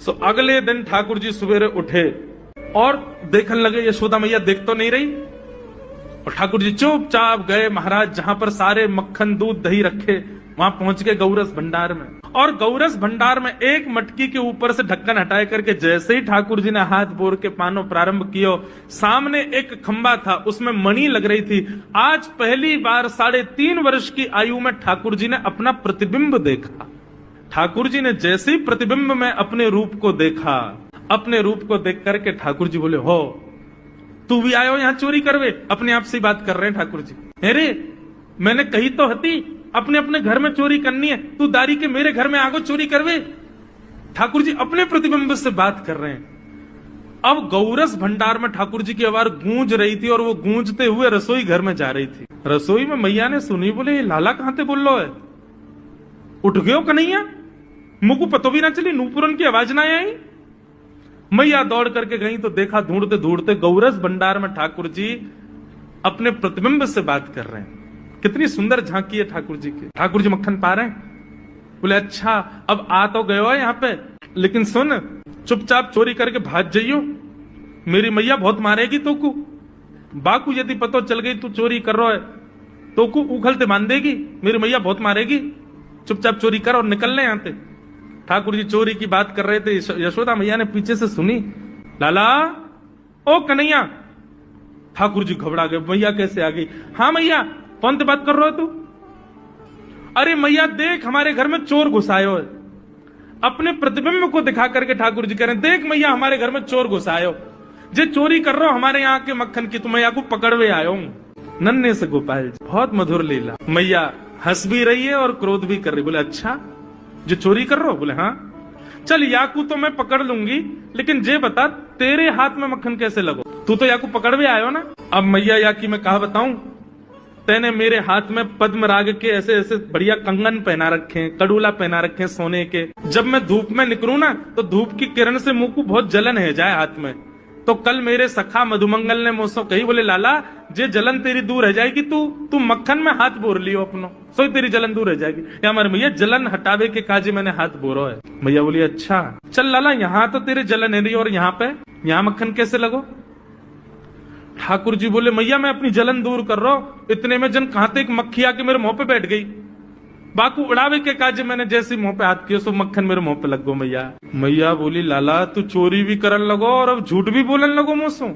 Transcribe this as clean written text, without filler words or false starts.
सो अगले दिन ठाकुर जी सवेरे उठे और देखने लगे यशोदा मैया देख तो नहीं रही, और ठाकुर जी चुपचाप गए महाराज जहां पर सारे मक्खन दूध दही रखे, वहां पहुंच गए गौरस भंडार में। और गौरस भंडार में एक मटकी के ऊपर से ढक्कन हटाए करके जैसे ही ठाकुर जी ने हाथ बोर के पानो प्रारंभ किया, सामने एक खंबा था, उसमें मणि लग रही थी। आज पहली बार 3.5 वर्ष की आयु में ठाकुर जी ने अपना प्रतिबिंब देखा। ठाकुर जी ने जैसे ही प्रतिबिंब में अपने रूप को देखा, अपने रूप को देख करके ठाकुर जी बोले, हो तू भी आयो यहाँ चोरी करवे? अपने आप से बात कर रहे हैं ठाकुर जी। अरे मैंने कही तो हती अपने अपने घर में चोरी करनी है, तू दारी के मेरे घर में आगो चोरी करवे? ठाकुर जी अपने प्रतिबिंब से बात कर रहे हैं। अब गौरस भंडार में ठाकुर जी की आवाज गूंज रही थी और वो गूंजते हुए रसोई घर में जा रही थी। रसोई में मैया ने सुनी, बोले लाला कहां थे बोल लो है? उठ गयो कन्हैया? मुझको पतो भी ना चली, नूपुरन की आवाज ना आई। मैया दौड़ करके गई तो देखा ढूंढते ढूंढते गौरस भंडार में ठाकुर जी अपने प्रतिबिंब से बात कर रहे हैं। कितनी सुंदर झांकी है ठाकुर जी की। ठाकुर जी मक्खन पा रहे हैं। बोले अच्छा अब आ तो गए हो यहाँ पे, लेकिन सुन चुपचाप चोरी करके भाग जाइयो, मेरी मैया बहुत मारेगी तो को। बाकू यदि पतो चल गई तू चोरी कर रहा है तो को उखलते बांध देगी, मेरी मैया बहुत मारेगी। चुपचाप चोरी कर और निकल ले यहाँ से। ठाकुर जी चोरी की बात कर रहे थे, यशोदा मैया ने पीछे से सुनी, लाला ओ कन्हैया। ठाकुर जी घबरा गए, मैया कैसे आ गई? हाँ मैया, कौन से बात कर रहे हो तू? अरे मैया देख हमारे घर में चोर घुसायो है। अपने प्रतिबिंब को दिखा करके ठाकुर जी कह रहे हैं, देख मैया हमारे घर में चोर घुसायो, जे चोरी कर रहे हो हमारे यहाँ के मक्खन की, तुम्हें को पकड़वे आयो हूं। नन्हे से गोपाल जी, बहुत मधुर लीला। मैया हंस भी रही है और क्रोध भी कर रही। बोले अच्छा जो चोरी कर रहे हो? बोले हाँ। चल याकू तो मैं पकड़ लूंगी, लेकिन जे बता तेरे हाथ में मक्खन कैसे लगो? तू तो याकू पकड़वे आयो ना। अब मैया याकी मैं कहा बताऊं, तेने मेरे हाथ में पद्म राग के ऐसे ऐसे बढ़िया कंगन पहना रखे हैं, कड़ूला पहना रखे हैं सोने के। जब मैं धूप में निकलूं ना तो धूप की किरण से मुंह को बहुत जलन है जाए हाथ में। तो कल मेरे सखा मधुमंगल ने मुझसे कही, बोले लाला जे जलन तेरी दूर रह जाएगी, तू मक्खन में हाथ बोर लियो अपनो, सो तेरी जलन दूर रह जाएगी। या हमारे मैया जलन हटावे के काजे मैंने हाथ बोरो है। मैया बोली अच्छा चल लाला, यहाँ तो तेरे जलन है रही और यहाँ पे यहाँ मक्खन कैसे लगो? ठाकुर जी बोले मैया मैं अपनी जलन दूर कर रहा हूं। इतने में जन कहां एक मक्खी आके मेरे मुंह पे बैठ गई। बाकू उड़ावे के काजे मैंने जैसे मुंह पे हाथ किया सो मक्खन मेरे मुंह पे लग गो। मैया बोली लाला तू चोरी भी करन लगो और अब झूठ भी बोलन लगो मुझसे।